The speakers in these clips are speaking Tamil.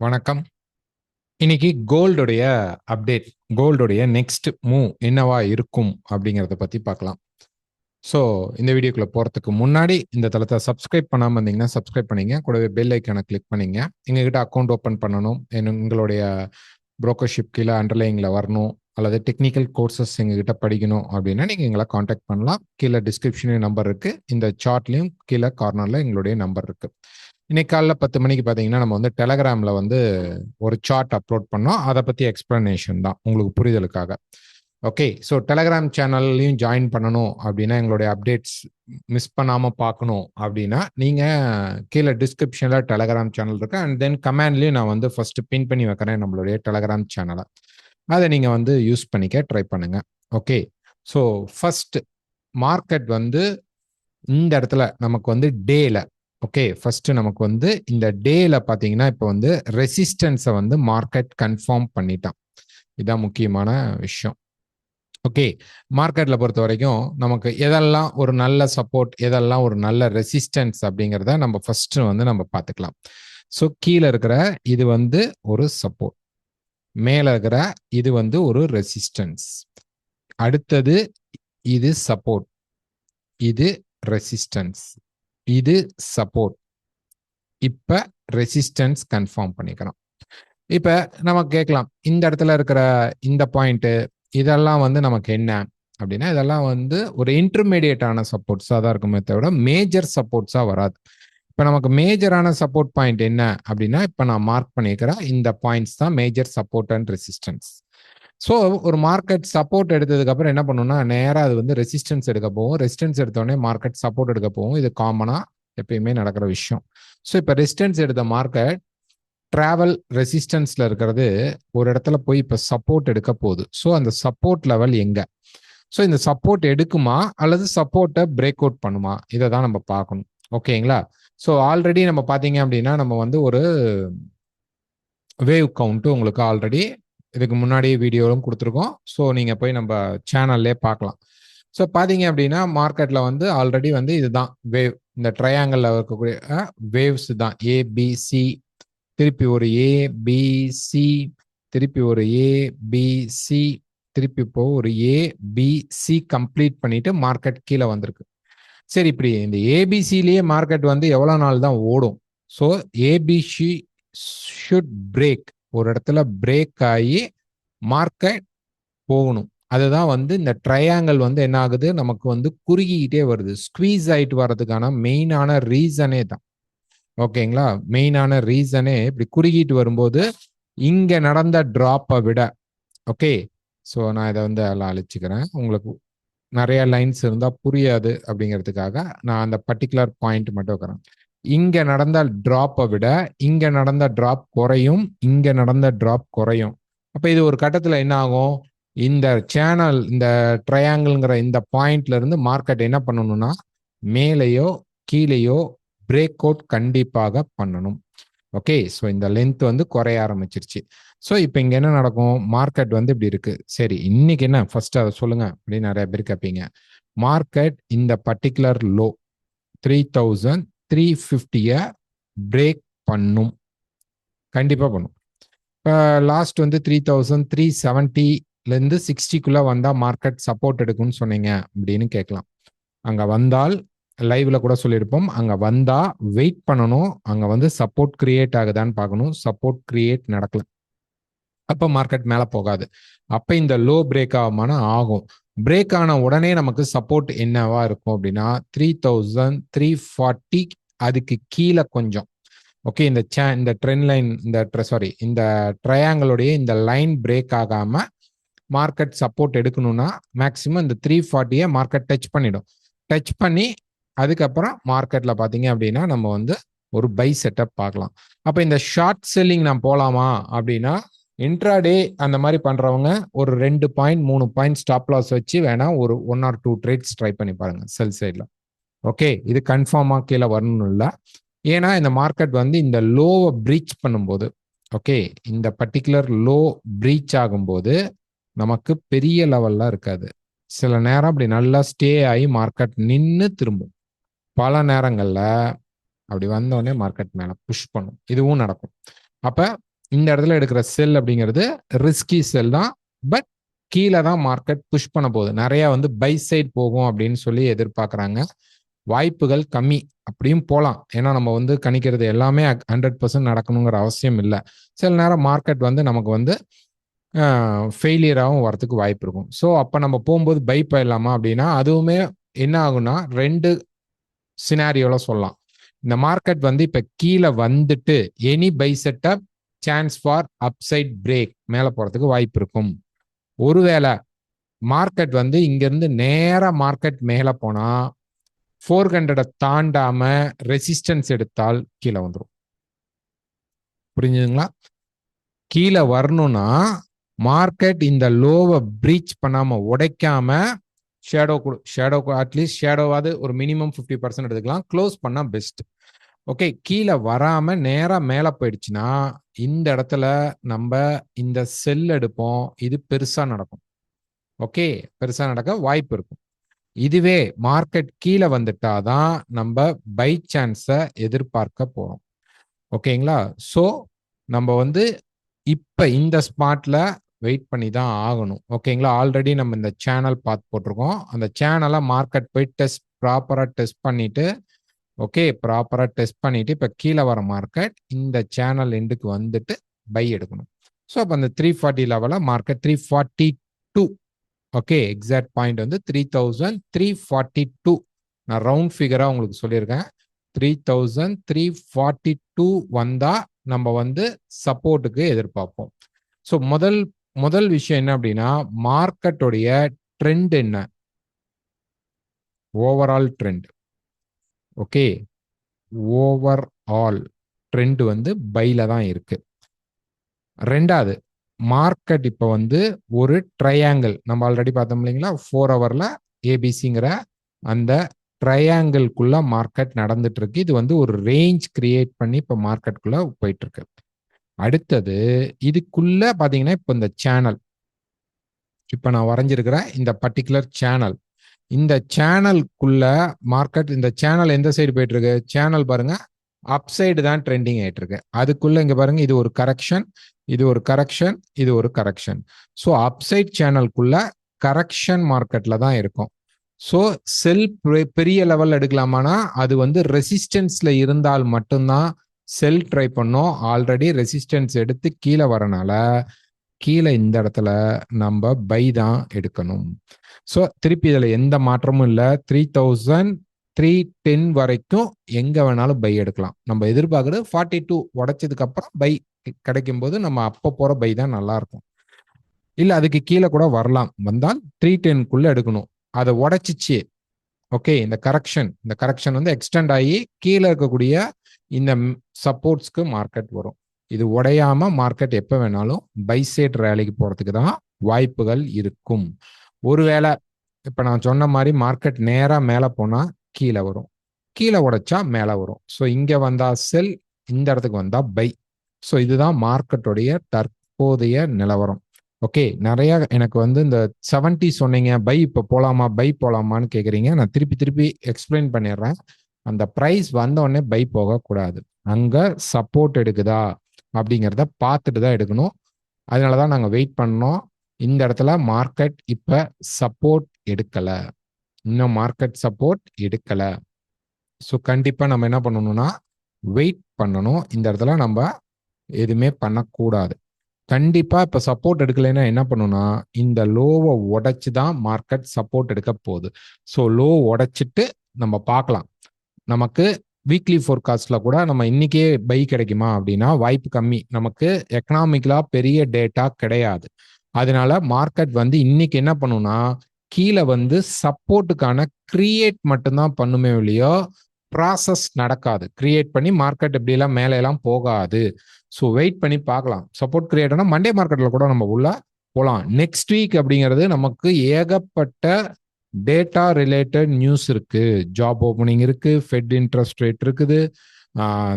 வணக்கம். இன்னைக்கு கோல்டுடைய அப்டேட், கோல்டுடைய நெக்ஸ்ட் மூவ் என்னவா இருக்கும் அப்படிங்கிறத பத்தி பார்க்கலாம். ஸோ இந்த வீடியோக்குள்ள போறதுக்கு முன்னாடி இந்த தளத்தை சப்ஸ்கிரைப் பண்ணாம இருந்தீங்கன்னா சப்ஸ்கிரைப் பண்ணீங்க, கூடவே பெல் ஐக்கானை கிளிக் பண்ணீங்க. எங்ககிட்ட அக்கௌண்ட் ஓப்பன் பண்ணணும், உங்களுடைய புரோக்கர்ஷிப் கீழே அண்டர்லைனில் வரணும், அல்லது டெக்னிக்கல் கோர்சஸ் எங்ககிட்ட படிக்கணும் அப்படின்னா நீங்கள் எங்களை காண்டாக்ட் பண்ணலாம். கீழே டிஸ்கிரிப்ஷன்லேயும் நம்பர் இருக்குது, இந்த சார்ட்லேயும் கீழே கார்னரில் எங்களுடைய நம்பர் இருக்குது. இன்னைக்கு காலைல 10 மணிக்கு பார்த்தீங்கன்னா நம்ம வந்து டெலகிராமில் வந்து ஒரு சார்ட் அப்லோட் பண்ணோம். அதை பற்றி எக்ஸ்பிளனேஷன் தான் உங்களுக்கு புரிதலுக்காக. ஓகே, ஸோ டெலகிராம் சேனல்லையும் ஜாயின் பண்ணணும் அப்படின்னா, எங்களுடைய அப்டேட்ஸ் மிஸ் பண்ணாமல் பார்க்கணும் அப்படின்னா நீங்கள் கீழே டிஸ்கிரிப்ஷனில் டெலகிராம் சேனல் இருக்கு. அண்ட் தென் கமெண்ட்லேயும் நான் வந்து ஃபர்ஸ்ட் பின் பண்ணி வைக்கிறேன் நம்மளுடைய டெலகிராம் சேனலை. அதை நீங்கள் வந்து யூஸ் பண்ணிக்க ட்ரை பண்ணுங்க. ஓகே, ஸோ ஃபர்ஸ்ட் மார்க்கெட் வந்து இந்த இடத்துல நமக்கு வந்து டேல, ஓகே, ஃபர்ஸ்ட் நமக்கு வந்து இந்த டேல பார்த்தீங்கன்னா இப்போ வந்து ரெசிஸ்டன்ஸை வந்து மார்க்கெட் கன்ஃபார்ம் பண்ணிட்டான். இதுதான் முக்கியமான விஷயம். ஓகே, மார்க்கெட்ல பொறுத்த வரைக்கும் நமக்கு எதெல்லாம் ஒரு நல்ல சப்போர்ட், எதெல்லாம் ஒரு நல்ல ரெசிஸ்டன்ஸ் அப்படிங்கிறத நம்ம ஃபர்ஸ்ட் வந்து நம்ம பார்த்துக்கலாம். ஸோ கீழே இருக்கிற இது வந்து ஒரு சப்போர்ட், மேலே இருக்கிற இது வந்து ஒரு ரெசிஸ்டன்ஸ், அடுத்தது இது சப்போர்ட், இது ரெசிஸ்டன்ஸ், இது சப்போர்ட். இப்ப ரெசிஸ்டன்ஸ் கன்ஃபார்ம் பண்ணிக்கிறோம். இப்ப நம்ம கேட்கலாம், இந்த இடத்துல இருக்கிற இந்த பாயிண்ட் இதெல்லாம் வந்து நமக்கு என்ன அப்படின்னா, இதெல்லாம் வந்து ஒரு இன்டர்மீடியேட்டான சப்போர்ட்ஸாக தான் இருக்குமே தவிர மேஜர் சப்போர்ட்ஸாக வராது. இப்போ நமக்கு மேஜரான சப்போர்ட் பாயிண்ட் என்ன அப்படின்னா, இப்போ நான் மார்க் பண்ணிக்கிறேன் இந்த பாயிண்ட்ஸ் தான் major support and resistance. So ஒரு மார்க்கெட் சப்போர்ட் எடுத்ததுக்கு அப்புறம் என்ன பண்ணணும்னா, நேராக அது வந்து ரெசிஸ்டன்ஸ் எடுக்க போகும். ரெசிஸ்டன்ஸ் எடுத்தோடனே மார்க்கெட் சப்போர்ட் எடுக்க போகும். இது காமனாக எப்பயுமே நடக்கிற விஷயம். ஸோ இப்போ ரெசிஸ்டன்ஸ் எடுத்த மார்க்கெட் டிராவல் ரெசிஸ்டன்ஸ்ல இருக்கிறது ஒரு இடத்துல போய் இப்போ சப்போர்ட் எடுக்க போகுது. ஸோ அந்த சப்போர்ட் லெவல் எங்க? ஸோ இந்த சப்போர்ட் எடுக்குமா அல்லது சப்போர்ட்டை பிரேக் அவுட் பண்ணுமா? இதை தான் நம்ம பார்க்கணும். ஓகேங்களா? ஸோ ஆல்ரெடி நம்ம பார்த்தீங்க அப்படின்னா நம்ம வந்து ஒரு வேவ் கவுண்ட் உங்களுக்கு ஆல்ரெடி இதுக்கு முன்னாடி வீடியோவும் கொடுத்துருக்கோம். ஸோ நீங்கள் போய் நம்ம சேனல்லே பார்க்கலாம். ஸோ பார்த்தீங்க அப்படின்னா மார்க்கெட்டில் வந்து ஆல்ரெடி வந்து இதுதான் வேவ், இந்த ட்ரையாங்கிளில் இருக்கக்கூடிய வேவ்ஸ் தான் ஏபிசி, திருப்பி ஒரு ஏபிசி, திருப்பி ஒரு ஏபிசி, திருப்பி இப்போ ஒரு ஏபிசி கம்ப்ளீட் பண்ணிட்டு மார்க்கெட் கீழே வந்திருக்கு. சரி, இப்படி இந்த ஏபிசிலேயே மார்க்கெட் வந்து எவ்வளோ நாள் தான் ஓடும்? ஸோ ஏபிசி ஷுட் பிரேக், ஒரு இடத்துல பிரேக் ஆகி மார்க்கெட் போகணும். அதுதான் வந்து இந்த ட்ரையாங்கிள் வந்து என்ன ஆகுது, நமக்கு வந்து குறுகிக்கிட்டே வருது, ஸ்குவீஸ் ஆயிட்டு வர்றதுக்கான மெயினான ரீசனே தான். ஓகேங்களா? மெயினான ரீசனே இப்படி குறுகிட்டு வரும்போது இங்க நடந்த டிராப்பை விட, ஓகே, ஸோ நான் இதை வந்து எல்லாம் அழிச்சுக்கிறேன், உங்களுக்கு நிறைய லைன்ஸ் இருந்தால் புரியாது அப்படிங்கிறதுக்காக நான் அந்த பர்டிகுலர் பாயிண்ட் மட்டும் வைக்கிறேன். இங்க நடந்த டிராப்பை விட இங்க நடந்த டிராப் குறையும், இங்க நடந்த டிராப் குறையும். அப்ப இது ஒரு கட்டத்துல என்ன ஆகும், இந்த சேனல் இந்த ட்ரையாங்கிள்ங்கிற இந்த பாயிண்ட்ல இருந்து மார்க்கெட் என்ன பண்ணணும்னா மேலேயோ கீழேயோ பிரேக் அவுட் கண்டிப்பாக பண்ணணும். ஓகே, ஸோ இந்த லென்த் வந்து குறைய ஆரம்பிச்சிருச்சு. ஸோ இப்போ இங்கே என்ன நடக்கும், மார்க்கெட் வந்து இப்படி இருக்கு. சரி, இன்னைக்கு என்ன ஃபர்ஸ்ட் அதை சொல்லுங்க அப்படின்னு நிறைய பேர் கேட்பீங்க. மார்க்கெட் இந்த பர்டிகுலர் லோ 3350 பிரேக் பண்ணும், கண்டிப்பாக பண்ணும். இப்போ லாஸ்ட் வந்து 3370லேருந்து 60க்குள்ள வந்தால் மார்க்கெட் சப்போர்ட் எடுக்கும்னு சொன்னீங்க அப்படின்னு கேட்கலாம். அங்கே வந்தால் லைவ்ல கூட சொல்லியிருப்போம், அங்கே வந்தால் வெயிட் பண்ணணும், அங்கே வந்து சப்போர்ட் கிரியேட் ஆகுதான்னு பார்க்கணும். சப்போர்ட் கிரியேட் நடக்கல, அப்போ மார்க்கெட் மேலே போகாது. அப்போ இந்த லோ பிரேக் ஆகுமானா ஆகும். பிரேக் ஆன உடனே நமக்கு சப்போர்ட் என்னவா இருக்கும் அப்படின்னா 3340, அதுக்கு கீழே கொஞ்சம். ஓகே, இந்த ட்ரெண்ட் லைன், இந்த ட்ரையாங்கிளுடைய இந்த லைன் பிரேக் ஆகாம மார்க்கெட் சப்போர்ட் எடுக்கணும்னா மேக்சிமம் இந்த 340 மார்க்கெட் டச் பண்ணிடும். டச் பண்ணி அதுக்கப்புறம் மார்க்கெட்ல பாத்தீங்க அப்படின்னா நம்ம வந்து ஒரு பை செட்டப் பார்க்கலாம். அப்ப இந்த ஷார்ட் செல்லிங் நான் போலாமா அப்படின்னா, இன்ட்ராடே அந்த மாதிரி பண்றவங்க ஒரு 2 பாயிண்ட் 3 பாயிண்ட் ஸ்டாப் லாஸ் வச்சு வேணா ஒரு 1 or 2 ட்ரேட்ஸ் ட்ரை பண்ணி பாருங்க செல் சைட்ல. ஓகே, இது கன்ஃபார்மா கீழே வரணும் இல்லை, ஏன்னா இந்த மார்க்கெட் வந்து இந்த லோவை பிரீச் பண்ணும்போது, ஓகே, இந்த பர்டிகுலர் லோ பிரீச் ஆகும்போது நமக்கு பெரிய லெவல்லாம் இருக்காது. சில நேரம் அப்படி நல்லா ஸ்டே ஆகி மார்க்கெட் நின்று திரும்பும். பல நேரங்கள்ல அப்படி வந்தோடனே மார்க்கெட் மேல புஷ் பண்ணும், இதுவும் நடக்கும். அப்ப இந்த இடத்துல எடுக்கிற செல் அப்படிங்கிறது ரிஸ்கி செல் தான். பட் கீழே தான் மார்க்கெட் புஷ் பண்ண போகுது. நிறைய வந்து பை சைட் போகும் அப்படின்னு சொல்லி எதிர்பார்க்குறாங்க. வாய்ப்புகள் கம்மி. அப்படியும் போகலாம். ஏன்னா நம்ம வந்து கணிக்கிறது எல்லாமே 100% நடக்கணுங்கிற அவசியம் இல்லை. சில நேரம் மார்க்கெட் வந்து நமக்கு வந்து ஃபெயிலியராகவும் வரதுக்கு வாய்ப்பு இருக்கும். ஸோ அப்போ நம்ம போகும்போது பை போயிடலாமா அப்படின்னா அதுவுமே என்ன ஆகும்னா 2 சினாரியோவில் சொல்லலாம். இந்த மார்க்கெட் வந்து இப்போ கீழே வந்துட்டு any buy setup chance for upside break மேலே போகிறதுக்கு வாய்ப்பு இருக்கும். ஒருவேளை மார்க்கெட் வந்து இங்கேருந்து நேராக மார்க்கெட் மேலே போனால் 400 தாண்டாம ரெசிஸ்டன்ஸ் எடுத்தால் கீழே வந்துடும். புரிஞ்சுதுங்களா? கீழே வரணும்னா மார்க்கெட் இந்த லோவை பிரீச் பண்ணாம உடைக்காம ஷேடோ அட்லீஸ்ட் ஷேடோவாது ஒரு மினிமம் 50% எடுத்துக்கலாம். க்ளோஸ் பண்ணா பெஸ்ட். ஓகே, கீழே வராம நேரா மேல போயிடுச்சுன்னா இந்த இடத்துல நம்ம இந்த செல் எடுப்போம். இது பெருசா நடக்கும். ஓகே, பெருசா நடக்க வாய்ப்பு இருக்கும். இதுவே மார்க்கெட் கீழே வந்துட்டாதான் நம்ம பை சான்ஸை எதிர்பார்க்க போறோம். ஓகேங்களா? ஸோ நம்ம வந்து இப்ப இந்த ஸ்பாட்ல வெயிட் பண்ணி தான் ஆகணும். ஓகேங்களா? ஆல்ரெடி நம்ம இந்த சேனல் பார்த்து போட்டிருக்கோம். அந்த சேனலை மார்க்கெட் போய் ப்ராப்பரா டெஸ்ட் பண்ணிட்டு, ஓகே, ப்ராப்பரா டெஸ்ட் பண்ணிட்டு இப்ப கீழே வர மார்க்கெட் இந்த சேனல் எண்டுக்கு வந்துட்டு பை எடுக்கணும். ஸோ அப்போ அந்த 340 லெவலில் மார்க்கெட் 342, ஓகே, எக்ஸாக்ட் பாயிண்ட் வந்து 3342. நான் ரவுண்ட் ஃபிகரா உங்களுக்கு சொல்லியிருக்கேன். 3342 வந்தா நம்ம வந்து சப்போர்ட்டுக்கு எதிர்பார்ப்போம். ஸோ முதல் விஷயம் என்ன அப்படின்னா மார்க்கெட்டுடைய ட்ரெண்ட் என்ன, overall trend. Okay, over all trend வந்து பைல தான் இருக்கு. ரெண்டாவது, மார்க்கெட் இப்போ வந்து ஒரு ட்ரையாங்கிள் நம்ம ஆல்ரெடி பார்த்தோம் இல்லைங்களா, 4 ஹவர்ல ஏபிசிங்கிற அந்த ட்ரையாங்கிள்குள்ள மார்க்கெட் நடந்துட்டு இருக்கு. இது வந்து ஒரு ரேஞ்ச் கிரியேட் பண்ணி இப்போ மார்க்கெட்டுக்குள்ள போயிட்டு இருக்கு. அடுத்தது இதுக்குள்ள பாத்தீங்கன்னா இப்போ இந்த சேனல், இப்போ நான் வரைஞ்சிருக்கிற இந்த பர்டிகுலர் சேனல், இந்த சேனலுக்குள்ள மார்க்கெட், இந்த சேனல் எந்த சைடு போயிட்டு இருக்கு, சேனல் பாருங்க அப் சைடு தான் ட்ரெண்டிங் ஆயிட்டு இருக்கு. அதுக்குள்ள இங்க பாருங்க இது ஒரு கரெக்ஷன், இது ஒரு கரெக்ஷன், இது ஒரு கரெக்ஷன். ஸோ அப் சைட் சேனலுக்குள்ள கரெக்ஷன் மார்க்கெட்ல தான் இருக்கும். ஸோ செல் பெரிய லெவல் எடுக்கலாமானா அது வந்து ரெசிஸ்டன்ஸ்ல இருந்தால் மட்டும்தான் செல் ட்ரை பண்ணோம். ஆல்ரெடி ரெசிஸ்டன்ஸ் எடுத்து கீழே வரனால கீழே இந்த இடத்துல நம்ம பை தான் எடுக்கணும். ஸோ திருப்பி இதில் எந்த மாற்றமும் இல்லை. 3310 வரைக்கும் எங்க வேணாலும் பை எடுக்கலாம். நம்ம எதிர்பார்க்கறது 42 உடைச்சதுக்கு அப்புறம் பை கிடைக்கும் போது நம்ம அப்போ போற பை தான் நல்லா இருக்கும். இல்ல அதுக்கு கீழே கூட வரலாம். வந்தால் 310 எடுக்கணும். அதை உடைச்சிச்சு, ஓகே, இந்த கரெக்ஷன் வந்து எக்ஸ்டெண்ட் ஆகி கீழே இருக்கக்கூடிய இந்த சப்போர்ட்ஸ்க்கு மார்க்கெட் வரும். இது உடையாம மார்க்கெட் எப்ப வேணாலும் பை சைட் ரேலிக்கு போறதுக்கு தான் வாய்ப்புகள் இருக்கும். ஒருவேளை இப்ப நான் சொன்ன மாதிரி மார்க்கெட் நேரா மேல போனா கீழே வரும், கீழே உடைச்சா மேல வரும். ஸோ இங்க வந்தா செல், இந்த இடத்துக்கு வந்தா பை. ஸோ இதுதான் மார்க்கெட்டுடைய தற்போதைய நிலவரம். ஓகே, நிறைய எனக்கு வந்து இந்த 70 சொன்னீங்க, பை இப்போ போலாமா, பை போலாமான்னு கேட்குறீங்க. நான் திருப்பி எக்ஸ்பிளைன் பண்ணிடுறேன். அந்த ப்ரைஸ் வந்த உடனே பை போகக்கூடாது. அங்க சப்போர்ட் எடுக்குதா அப்படிங்கிறத பார்த்துட்டு தான் எடுக்கணும். அதனால தான் நாங்கள் வெயிட் பண்ணோம். இந்த இடத்துல மார்க்கெட் இப்போ சப்போர்ட் எடுக்கலை, இன்னும் மார்க்கெட் சப்போர்ட் எடுக்கலை. ஸோ கண்டிப்பாக நம்ம என்ன பண்ணணும்னா வெயிட் பண்ணணும். இந்த இடத்துல நம்ம எதுவுமே பண்ணக்கூடாது. கண்டிப்பா இப்ப சப்போர்ட் எடுக்கலைன்னா என்ன பண்ணுன்னா இந்த லோவை உடைச்சு தான் மார்க்கெட் சப்போர்ட் எடுக்க போகுது. ஸோ லோ உடைச்சிட்டு நம்ம பார்க்கலாம். நமக்கு வீக்லி ஃபோர்காஸ்ட்ல கூட நம்ம இன்னைக்கே பை கிடைக்குமா அப்படின்னா வாய்ப்பு கம்மி. நமக்கு எக்கனாமிக்கலா பெரிய டேட்டா கிடையாது. அதனால மார்க்கெட் வந்து இன்னைக்கு என்ன பண்ணுன்னா கீழே வந்து சப்போர்ட்டுக்கான கிரியேட் மட்டும்தான் பண்ணுமே இல்லையோ ப்ராசஸ் நடக்காது. கிரியேட் பண்ணி மார்க்கெட் இப்படி எல்லாம் மேலே எல்லாம் போகாது. ஸோ வெயிட் பண்ணி பார்க்கலாம். சப்போர்ட் கிரியேட்னா மண்டே மார்க்கெட்ல கூட நம்ம உள்ள போகலாம். நெக்ஸ்ட் வீக் அப்படிங்கிறது நமக்கு ஏகப்பட்ட டேட்டா ரிலேட்டட் நியூஸ் இருக்கு. ஜாப் ஓப்பனிங் இருக்கு, ஃபெட் இன்ட்ரெஸ்ட் ரேட் இருக்குது,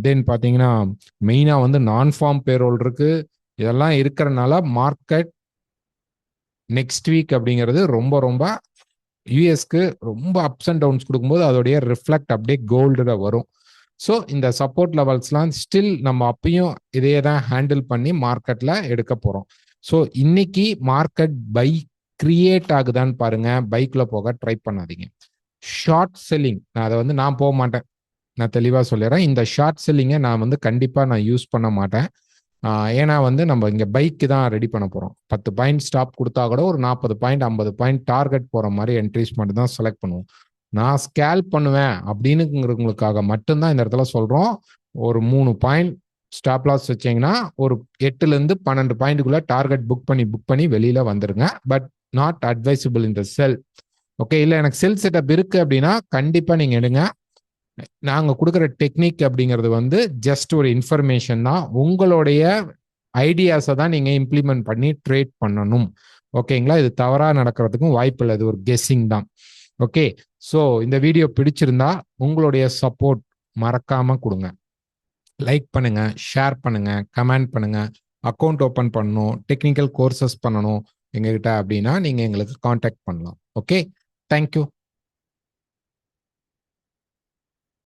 தென் பார்த்தீங்கன்னா மெயினா வந்து நான் ஃபார்ம் பேரோல் இருக்கு. இதெல்லாம் இருக்கிறனால மார்க்கெட் நெக்ஸ்ட் வீக் அப்படிங்கிறது ரொம்ப ரொம்ப யூஎஸ்க்கு ரொம்ப அப்ஸ் அண்ட் டவுன்ஸ் கொடுக்கும்போது அதோடைய ரிஃப்ளெக்ட் அப்படியே கோல்டுல வரும். ஸோ இந்த சப்போர்ட் லெவல்ஸ்லாம் ஸ்டில் நம்ம அப்பயும் இதே தான் ஹேண்டில் பண்ணி மார்க்கெட்டில் எடுக்க போகிறோம். ஸோ இன்னைக்கு மார்க்கெட் பை கிரியேட் ஆகுதான்னு பாருங்க, பைக்கில் போக ட்ரை பண்ணாதீங்க. ஷார்ட் செல்லிங் நான் அதை வந்து நான் போக மாட்டேன், நான் தெளிவாக சொல்லிடுறேன். இந்த ஷார்ட் செல்லிங்கை நான் வந்து கண்டிப்பாக நான் யூஸ் பண்ண மாட்டேன். ஏன்னா வந்து நம்ம இங்கே பைக்கு தான் ரெடி பண்ண போகிறோம். 10 பாயிண்ட் ஸ்டாப் கொடுத்தா கூட ஒரு 40 பாயிண்ட் 50 பாயிண்ட் டார்கெட் போகிற மாதிரி என்ட்ரிஸ் மட்டும் தான் செலக்ட் பண்ணுவோம். நான் ஸ்கேல் பண்ணுவேன் அப்படின்னுங்கிறவங்களுக்காக மட்டும்தான் இந்த இடத்துல சொல்கிறோம். ஒரு 3 பாயிண்ட் ஸ்டாப் லாஸ் வச்சிங்கன்னா ஒரு 8லேருந்து 12 பாயிண்ட்டுக்குள்ளே டார்கெட் புக் பண்ணி வெளியில் வந்துருங்க. பட் நாட் அட்வைசபிள் இந்த செல். ஓகே, இல்லை எனக்கு செல் செட்டப் இருக்குது அப்படின்னா கண்டிப்பாக நீங்கள் எடுங்க. நாங்கள் கொடுக்குற டெக்னிக் அப்படிங்கிறது வந்து ஜஸ்ட் ஒரு இன்ஃபர்மேஷன் தான். உங்களுடைய ஐடியாஸை தான் நீங்கள் இம்ப்ளிமெண்ட் பண்ணி ட்ரேட் பண்ணணும். ஓகேங்களா, இது தவறாக நடக்கிறதுக்கும் வாய்ப்பு இல்லை, இது ஒரு கெஸ்ஸிங் தான். ஓகே, ஸோ இந்த வீடியோ பிடிச்சிருந்தா உங்களுடைய சப்போர்ட் மறக்காம கொடுங்க. லைக் பண்ணுங்க, ஷேர் பண்ணுங்க, கமெண்ட் பண்ணுங்க. அக்கௌண்ட் ஓப்பன் பண்ணணும், டெக்னிக்கல் கோர்சஸ் பண்ணணும் எங்ககிட்ட அப்படின்னா நீங்கள் எங்களுக்கு காண்டாக்ட் பண்ணலாம். Okay, thank you.